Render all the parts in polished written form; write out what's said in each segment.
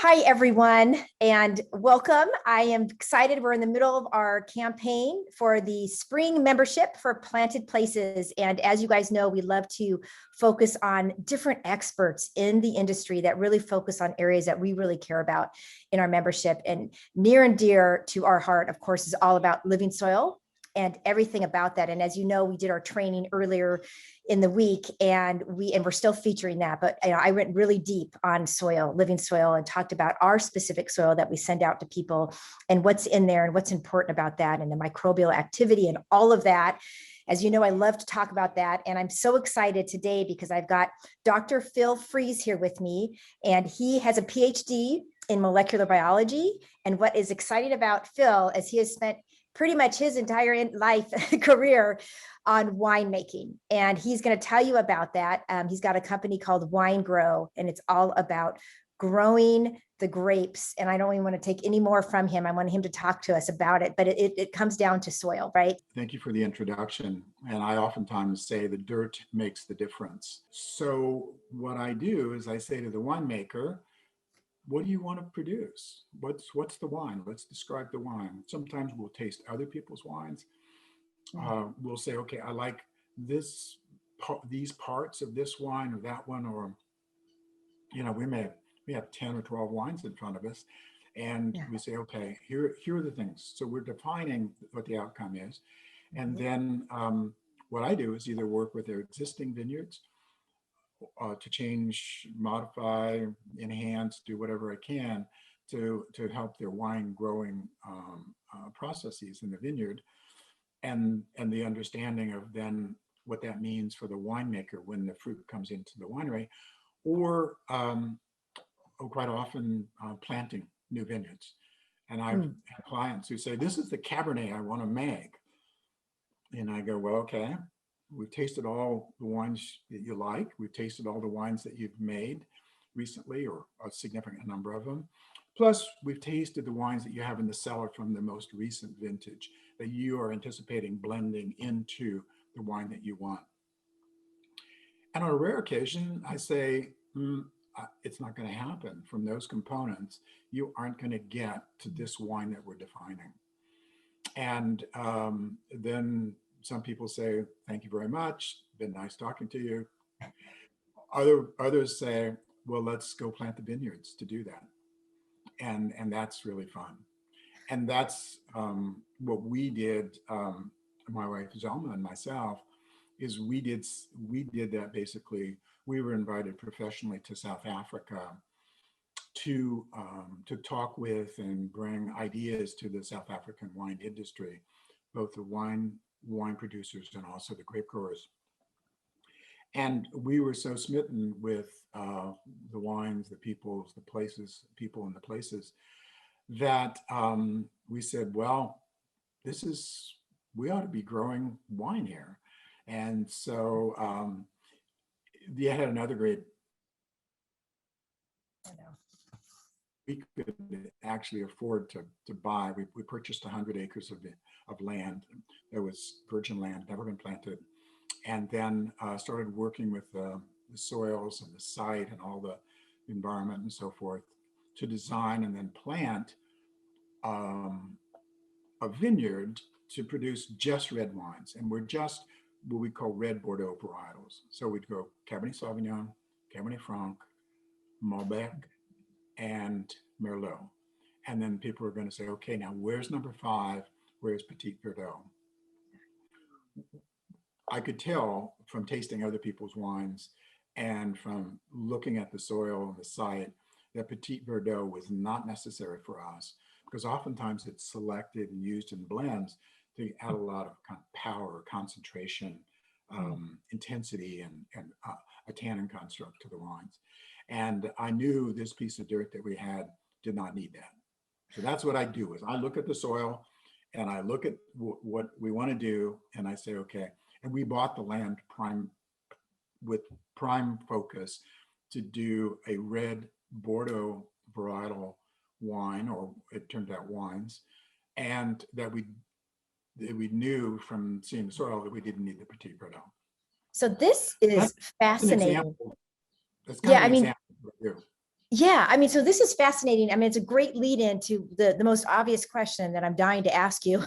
Hi, everyone, and welcome. I am excited. We're in the middle of our campaign for the spring membership for Planted Places. And as you guys know, we love to focus on different experts in the industry that really focus on areas that we really care about in our membership. And near and dear to our heart, of course, is all about living soil and everything about that. And as you know, we did our training earlier in the week, and we're still featuring that. But I went really deep on soil, living soil, and talked about our specific soil that we send out to people and what's in there and what's important about that and the microbial activity and all of that. As you know, I love to talk about that. And I'm so excited today because I've got Dr. Phil Freese here with me, and he has a PhD in molecular biology. And what is exciting about Phil is he has spent pretty much his entire life career on winemaking. And he's going to tell you about that. He's got a company called Wine Grow, and it's all about growing the grapes. And I don't even want to take any more from him. I want him to talk to us about it, but it comes down to soil, right? Thank you for the introduction. And I oftentimes say the dirt makes the difference. So what I do is I say to the winemaker, what do you want to produce? What's the wine? Let's describe the wine. Sometimes we'll taste other people's wines. We'll say, okay, I like these parts of this wine or that one, or we have 10 or 12 wines in front of us, and we say, okay, here are the things. So we're defining what the outcome is, and then what I do is either work with their existing vineyards to change, modify, enhance, do whatever I can to help their wine growing processes in the vineyard, and the understanding of then what that means for the winemaker when the fruit comes into the winery, or quite often planting new vineyards. And I've had clients who say, this is the Cabernet I want to make. And I go, well, okay. We've tasted all the wines that you like. We've tasted all the wines that you've made recently, or a significant number of them. Plus, we've tasted the wines that you have in the cellar from the most recent vintage that you are anticipating blending into the wine that you want. And on a rare occasion, I say, it's not going to happen. From those components, you aren't going to get to this wine that we're defining. And then some people say, thank you very much. Been nice talking to you. Others say, well, let's go plant the vineyards to do that. And that's really fun. And that's what we did, my wife Zelma and myself, is we did that basically. We were invited professionally to South Africa to talk with and bring ideas to the South African wine industry, both the wine producers and also the grape growers. And we were so smitten with the wines, the peoples, the places, people and the places, that we said, well, we ought to be growing wine here. And so they had another great, we could actually afford to buy. We purchased 100 acres of land. There was virgin land, never been planted. And then started working with the soils and the site and all the environment and so forth to design and then plant a vineyard to produce just red wines. And we're just what we call red Bordeaux varietals. So we'd go Cabernet Sauvignon, Cabernet Franc, Malbec, and Merlot. And then people are going to say, okay, now where's number 5? Where's Petit Verdot? I could tell from tasting other people's wines and from looking at the soil and the site that Petit Verdot was not necessary for us, because oftentimes it's selected and used in blends to add a lot of kind of power, concentration, intensity, and a tannin construct to the wines. And I knew this piece of dirt that we had did not need that. So that's what I do, is I look at the soil and I look at what we want to do, and I say, okay. And we bought the land with prime focus to do a red Bordeaux varietal wine, or it turned out wines, and that we knew from seeing the soil that we didn't need the Petit Verdot. So this is fascinating. That's kind of an example. Yeah, I mean, so this is fascinating. I mean, it's a great lead into the most obvious question that I'm dying to ask you,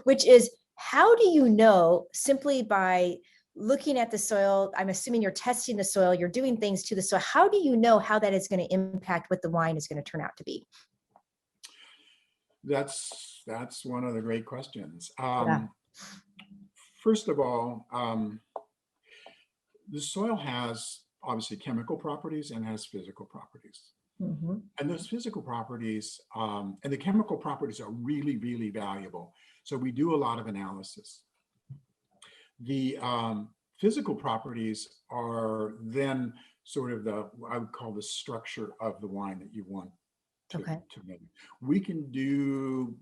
which is how do you know simply by looking at the soil? I'm assuming you're testing the soil, you're doing things to the soil. How do you know how that is going to impact what the wine is going to turn out to be? That's one of the great questions. Yeah. First of all, the soil has obviously chemical properties and has physical properties. Mm-hmm. And those physical properties and the chemical properties are really, really valuable. So we do a lot of analysis. The physical properties are then sort of I would call the structure of the wine that you want Okay. to make. We can do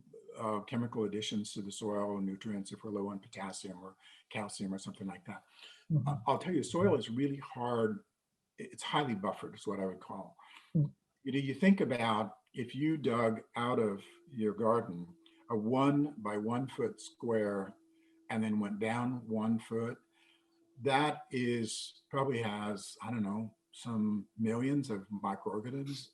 chemical additions to the soil and nutrients if we're low on potassium or calcium or something like that. Mm-hmm. I'll tell you, soil is really hard. It's highly buffered is what I would call. You think about if you dug out of your garden a 1 by 1 foot square and then went down 1 foot, that is probably has, I don't know, some millions of microorganisms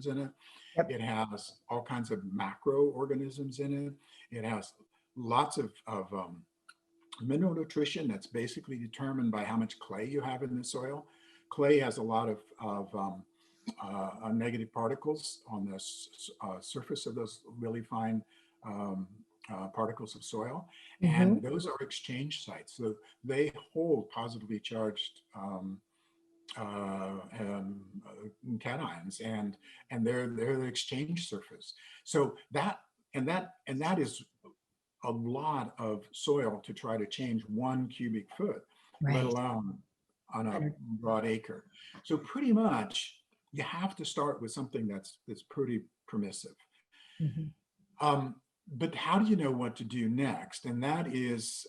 in it. Yep. It has all kinds of macroorganisms in it. It has lots of mineral nutrition that's basically determined by how much clay you have in the soil. Clay has a lot of negative particles on the surface of those really fine particles of soil, and those are exchange sites. So they hold positively charged cations, and they're the exchange surface. So that is a lot of soil to try to change 1 cubic foot, let Right. alone on a broad acre. So pretty much you have to start with something that's pretty permissive. Mm-hmm. But how do you know what to do next? And that is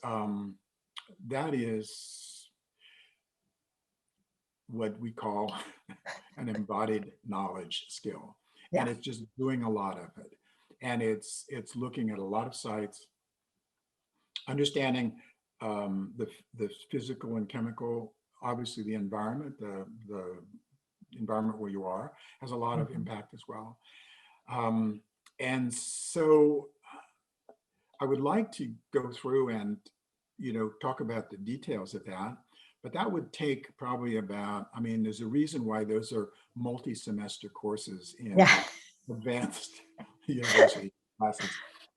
what we call an embodied knowledge skill. Yeah. And it's just doing a lot of it. And it's looking at a lot of sites, understanding the physical and chemical, obviously the environment, the environment where you are has a lot of impact as well. And so I would like to go through and, talk about the details of that, but that would take probably about, I mean, there's a reason why those are multi-semester courses in Yeah. advanced university classes.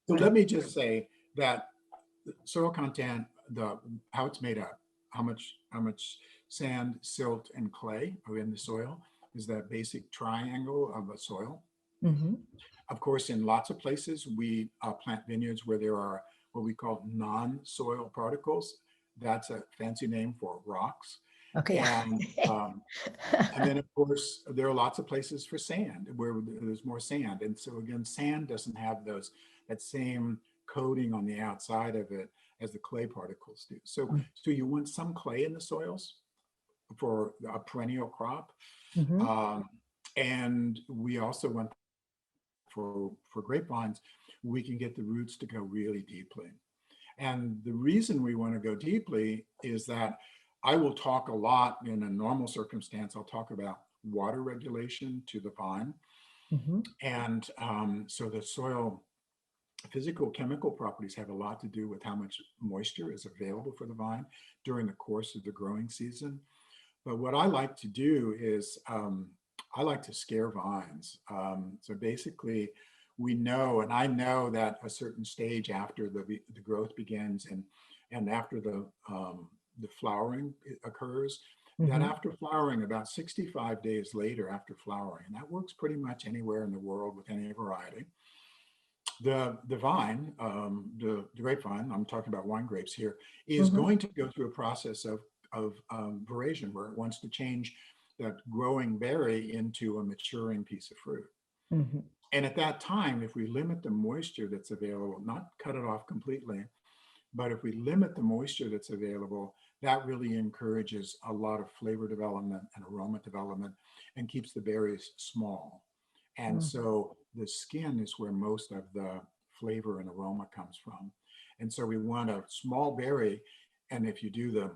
So let me just say that soil content, how it's made up, how much sand, silt, and clay are in the soil is that basic triangle of a soil. Mm-hmm. Of course, in lots of places, we plant vineyards where there are what we call non-soil particles. That's a fancy name for rocks. Okay. And and then, of course, there are lots of places for sand where there's more sand. And so again, sand doesn't have that same coating on the outside of it as the clay particles do. So you want some clay in the soils for a perennial crop. Mm-hmm. And we also want for grapevines, we can get the roots to go really deeply. And the reason we want to go deeply is that I will talk a lot in a normal circumstance. I'll talk about water regulation to the vine. Mm-hmm. And so the soil physical chemical properties have a lot to do with how much moisture is available for the vine during the course of the growing season. But what I like to do is I like to scare vines. So basically, we know, and I know that a certain stage after the growth begins and after the flowering occurs, that after flowering, about 65 days later after flowering, and that works pretty much anywhere in the world with any variety, the vine, the grapevine, I'm talking about wine grapes here, is going to go through a process of veraison where it wants to change that growing berry into a maturing piece of fruit. And at that time, if we limit the moisture that's available, not cut it off completely, but if we limit the moisture that's available, that really encourages a lot of flavor development and aroma development and keeps the berries small. And so the skin is where most of the flavor and aroma comes from. And so we want a small berry. And if you do the,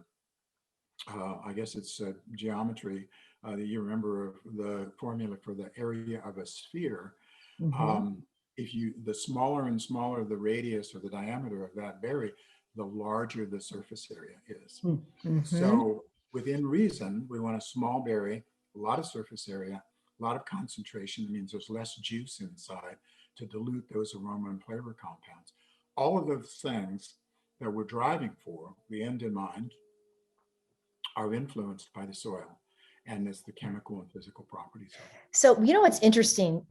I guess it's geometry, You remember the formula for the area of a sphere. Mhm. The smaller and smaller the radius or the diameter of that berry, the larger the surface area is. Mhm. So within reason, we want a small berry, a lot of surface area, a lot of concentration. It means there's less juice inside to dilute those aroma and flavor compounds. All of those things that we're driving for, the end in mind, are influenced by the soil and it's the chemical and physical properties of it. So, what's interesting,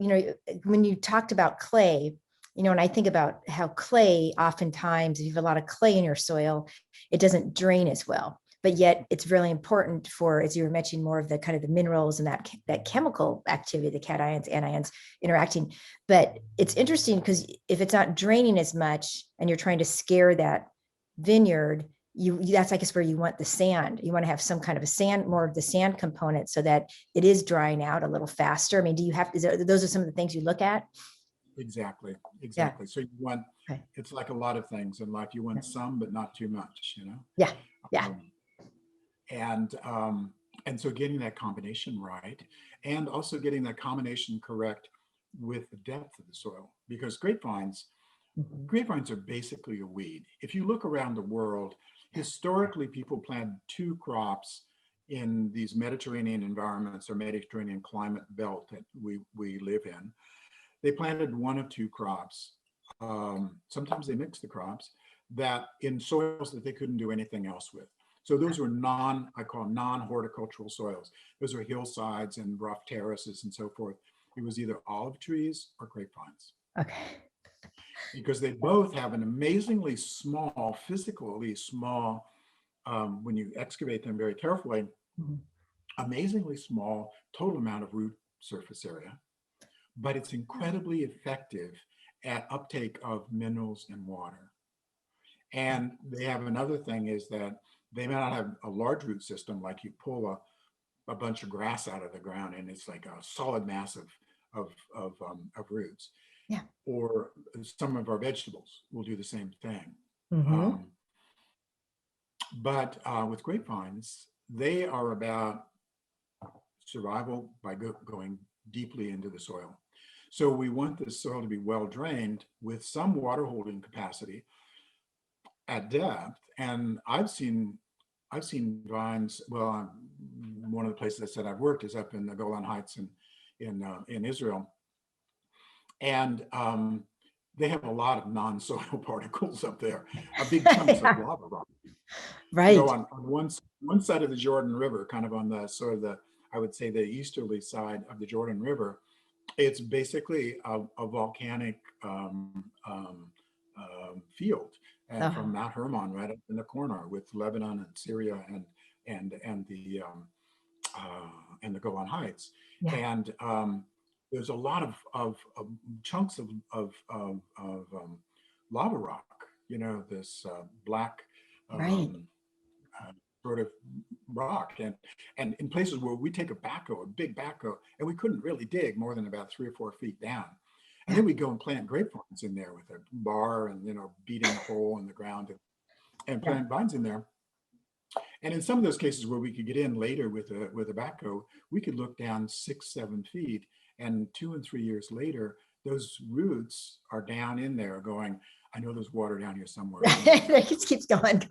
when you talked about clay, and I think about how clay, oftentimes, if you have a lot of clay in your soil, it doesn't drain as well. But yet it's really important for, as you were mentioning, more of the kind of the minerals and that chemical activity, the cations, anions interacting. But it's interesting because if it's not draining as much and you're trying to scare that vineyard, that's, I guess, where you want the sand. You want to have some kind of a sand, more of the sand component, so that it is drying out a little faster. I mean, those are some of the things you look at? Exactly, Yeah. exactly. So you want, Okay. it's like a lot of things in life. You want some, but not too much, Yeah. Yeah. Um, and um, and so getting that combination right, and also getting that combination correct with the depth of the soil, because Mhm. grapevines are basically a weed. If you look around the world, historically people planted two crops in these Mediterranean environments or Mediterranean climate belt that we live in. They planted one of two crops. Sometimes they mixed the crops that in soils that they couldn't do anything else with. So those were I call non-horticultural soils. Those are hillsides and rough terraces and so forth. It was either olive trees or grapevines. Okay. Because they both have an amazingly small, physically small, when you excavate them very carefully, Mhm. amazingly small total amount of root surface area, but it's incredibly effective at uptake of minerals and water. And they have another thing is that they may not have a large root system, like you pull a bunch of grass out of the ground and it's like a solid mass of roots. Yeah. Or some of our vegetables will do the same thing. Mm-hmm. Um, but with grapevines, they are about survival by going deeply into the soil. So we want the soil to be well drained with some water holding capacity at depth. And I've seen vines. Well, one of the places I said I've worked is up in the Golan Heights in Israel, and they have a lot of non-soil particles up there, big chunks of lava rock. Right. On one side of the Jordan River, kind of on the sort of I would say the easterly side of the Jordan River, it's basically a volcanic field, and from Oh, Mount Hermon right up in the corner with Lebanon and Syria and the Golan Heights, yeah. and there's a lot of chunks of lava rock. This black Right. um, uh, sort of rock, and in places where we take a big backhoe, and we couldn't really dig more than about 3 or 4 feet down. And Yeah. then we go and plant grapevines in there with a bar and beating a hole in the ground and Yeah. plant vines in there. And in some of those cases where we could get in later with a backhoe, we could look down 6, 7 feet, and 2 and 3 years later, those roots are down in there going, I know there's water down here somewhere. It just keeps going.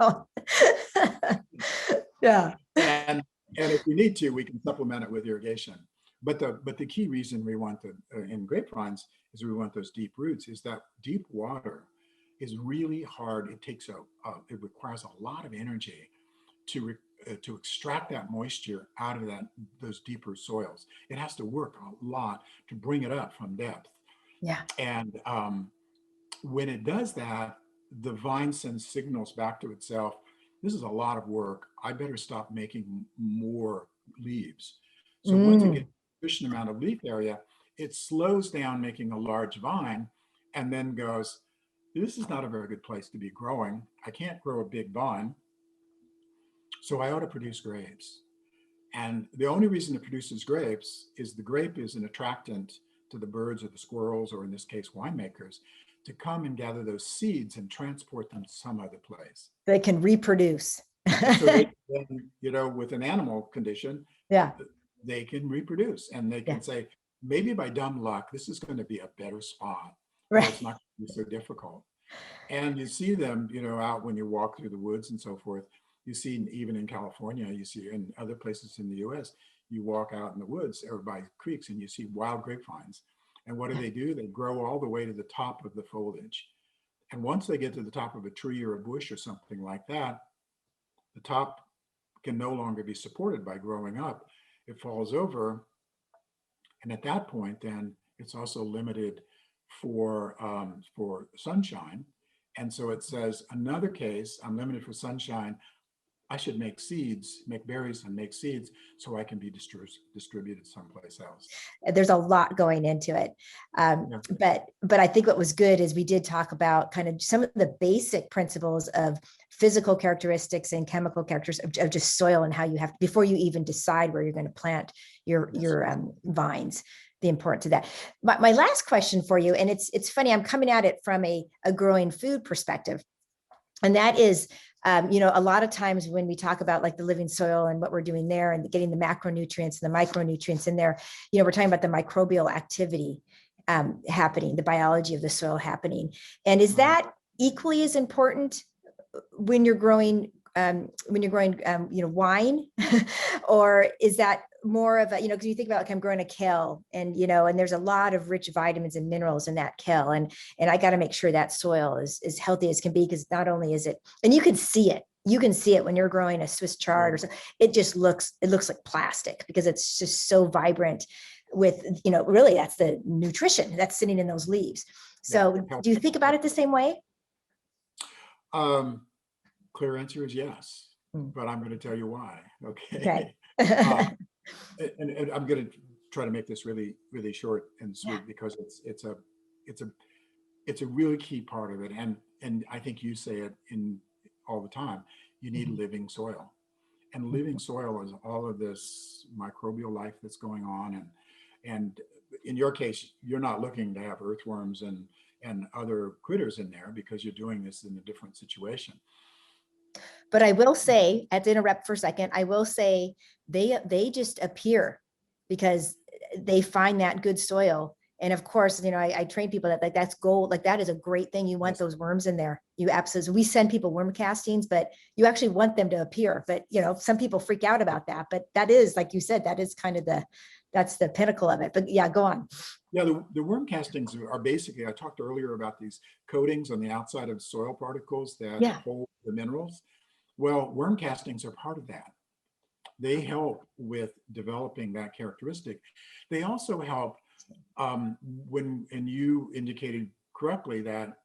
Yeah. and if we need to, we can supplement it with irrigation. But the key reason we want in grapevines is we want those deep roots, is that deep water is really hard. It requires a lot of energy to extract that moisture out of those deeper soils. It has to work a lot to bring it up from depth. Yeah. And when it does that, the vine sends signals back to itself. This is a lot of work. I better stop making more leaves. So once it Mm. gets a sufficient amount of leaf area, it slows down making a large vine and then goes, this is not a very good place to be growing. I can't grow a big vine, so I ought to produce grapes. And the only reason it produces grapes is the grape is an attractant to the birds or the squirrels, or in this case, winemakers, to come and gather those seeds and transport them to some other place. They can reproduce. And so they, then, with an animal condition, Yeah. they can reproduce, and they Yeah. can say, maybe by dumb luck, this is going to be a better spot where Right. it's not going to be so difficult. And you see them, out when you walk through the woods and so forth. You see, even in California, you see in other places in the US, you walk out in the woods or by creeks and you see wild grapevines. And what do? They grow all the way to the top of the foliage. And once they get to the top of a tree or a bush or something like that, the top can no longer be supported by growing up. It falls over. And at that point, then it's also limited for sunshine. And so it says, another case, I'm limited for sunshine. I should make seeds, make berries and make seeds so I can be distributed someplace else. There's a lot going into it. Yeah. But I think what was good is we did talk about kind of some of the basic principles of physical characteristics and chemical characteristics of just soil and how you have, before you even decide where you're going to plant your vines, the importance of that. My last question for you, and it's funny, I'm coming at it from a growing food perspective. And that is, a lot of times when we talk about like the living soil and what we're doing there and getting the macronutrients and the micronutrients in there, we're talking about the microbial activity happening, the biology of the soil happening. And is that equally as important when you're growing wine, or is that more of a, because you think about like I'm growing a kale and, and there's a lot of rich vitamins and minerals in that kale. And I got to make sure that soil is as healthy as can be, because not only is it, and you can see it when you're growing a Swiss chard or something, it looks like plastic because it's just so vibrant with, really that's the nutrition that's sitting in those leaves. So do you think about it the same way? Clear answer is yes, but I'm going to tell you why. Okay. And I'm going to try to make this really, really short and sweet because it's a really key part of it. And I think you say it in all the time. You need living soil, and living soil is all of this microbial life that's going on. And in your case, you're not looking to have earthworms and other critters in there because you're doing this in a different situation. But I will say, at the interrupt for a second, I will say they just appear because they find that good soil. And of course, I train people that like that's gold. Like that is a great thing. You want those worms in there. You absolutely, we send people worm castings, but you actually want them to appear. But some people freak out about that. But that is, like you said, that is kind of that's the pinnacle of it. But yeah, go on. Yeah, the worm castings are basically, I talked earlier about these coatings on the outside of soil particles that hold the minerals. Well, worm castings are part of that. They help with developing that characteristic. They also help and you indicated correctly that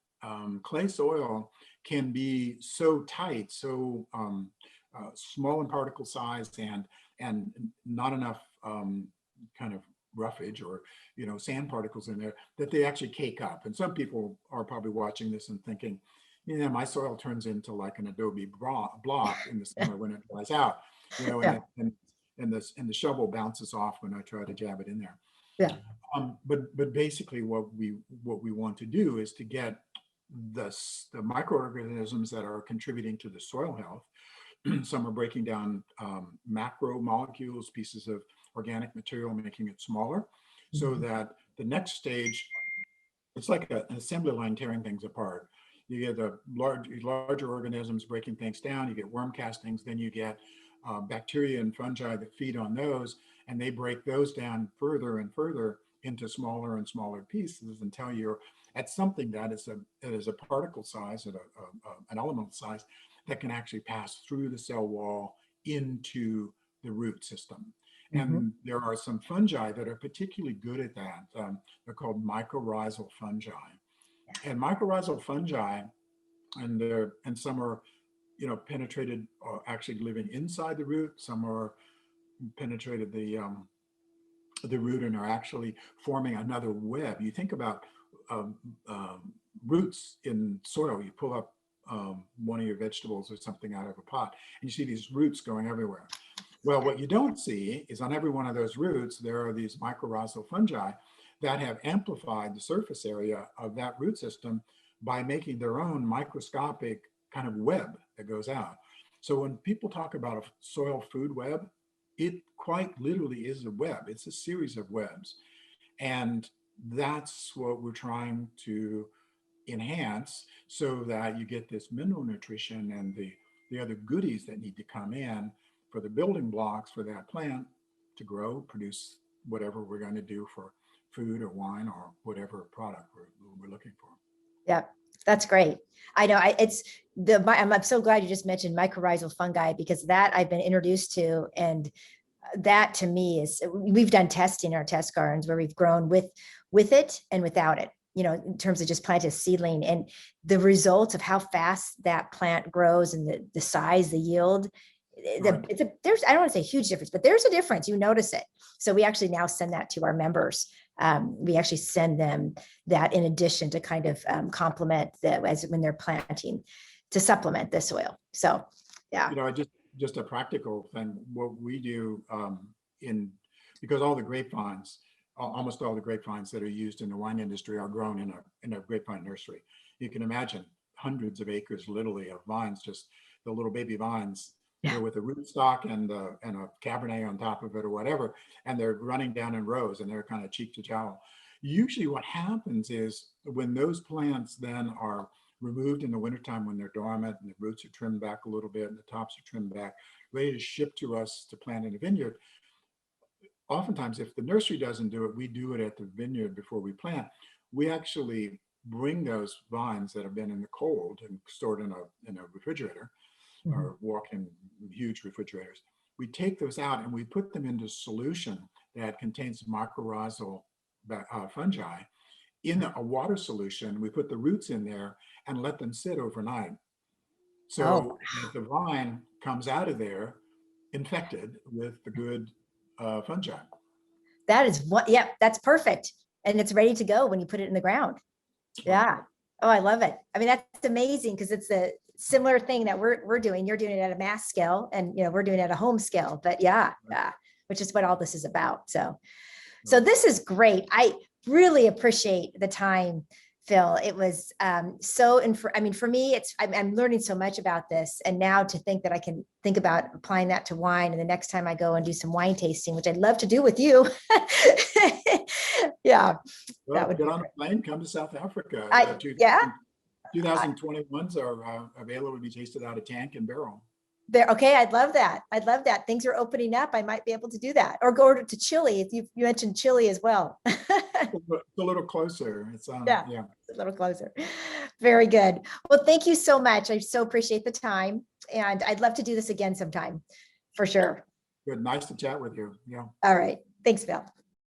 clay soil can be so tight, so small in particle size and not enough kind of roughage or sand particles in there that they actually cake up. And some people are probably watching this and thinking, my soil turns into like an adobe block in the summer when it dries out, and the shovel bounces off when I try to jab it in there. Yeah. But basically what we want to do is to get the microorganisms that are contributing to the soil health. Some are breaking down macromolecules, pieces of organic material, making it smaller, so that the next stage, it's like an assembly line tearing things apart. You get the larger organisms breaking things down, you get worm castings, then you get bacteria and fungi that feed on those, and they break those down further and further into smaller and smaller pieces until you're at something that is a particle size, at an elemental size that can actually pass through the cell wall into the root system. And there are some fungi that are particularly good at that. They're called mycorrhizal fungi. And mycorrhizal fungi, and some are, penetrated or actually living inside the root. Some are penetrated the root and are actually forming another web. You think about roots in soil. You pull up one of your vegetables or something out of a pot, and you see these roots going everywhere. Well, what you don't see is on every one of those roots, there are these mycorrhizal fungi that have amplified the surface area of that root system by making their own microscopic kind of web that goes out. So when people talk about a soil food web, it quite literally is a web. It's a series of webs. And that's what we're trying to enhance so that you get this mineral nutrition and the other goodies that need to come in for the building blocks for that plant to grow, produce whatever we're going to do for food or wine or whatever product we're looking for. Yeah, that's great. I know I'm so glad you just mentioned mycorrhizal fungi, because that I've been introduced to, and that to me is, we've done testing in our test gardens where we've grown with it and without it, in terms of just planted seedling, and the results of how fast that plant grows and the size, the yield. Right. There's, I don't want to say huge difference, but there's a difference. You notice it. So we actually now send that to our members. We actually send them that in addition to kind of complement as when they're planting, to supplement the soil. So, yeah. Just a practical thing. What we do because all the grapevines, almost all the grapevines that are used in the wine industry are grown in a grapevine nursery. You can imagine hundreds of acres, literally, of vines, just the little baby vines. Yeah. With a rootstock and a Cabernet on top of it or whatever, and they're running down in rows and they're kind of cheek to jowl. Usually what happens is when those plants then are removed in the wintertime when they're dormant and the roots are trimmed back a little bit and the tops are trimmed back, ready to ship to us to plant in a vineyard. Oftentimes, if the nursery doesn't do it, we do it at the vineyard before we plant. We actually bring those vines that have been in the cold and stored in a refrigerator, or walk-in huge refrigerators. We take those out and we put them into solution that contains mycorrhizal fungi in a water solution. We put the roots in there and let them sit overnight. So the vine comes out of there infected with the good fungi. That is what, yeah, that's perfect. And it's ready to go when you put it in the ground. Yeah. Oh, I love it. I mean, that's amazing, because it's a similar thing that we're doing. You're doing it at a mass scale, and we're doing it at a home scale. But yeah, which is what all this is about. So this is great. I really appreciate the time, Phil. It was for me, I'm learning so much about this, and now to think that I can think about applying that to wine, and the next time I go and do some wine tasting, which I'd love to do with you. Yeah. Well, that would get on a plane, come to South Africa. 2021s are available to be tasted out of tank and barrel. Okay, I'd love that. I'd love that. Things are opening up. I might be able to do that, or go to Chile. If you mentioned Chile as well. It's a little closer. It's it's a little closer. Very good. Well, thank you so much. I so appreciate the time, and I'd love to do this again sometime, for sure. Good. Nice to chat with you. Yeah. All right. Thanks, Phil.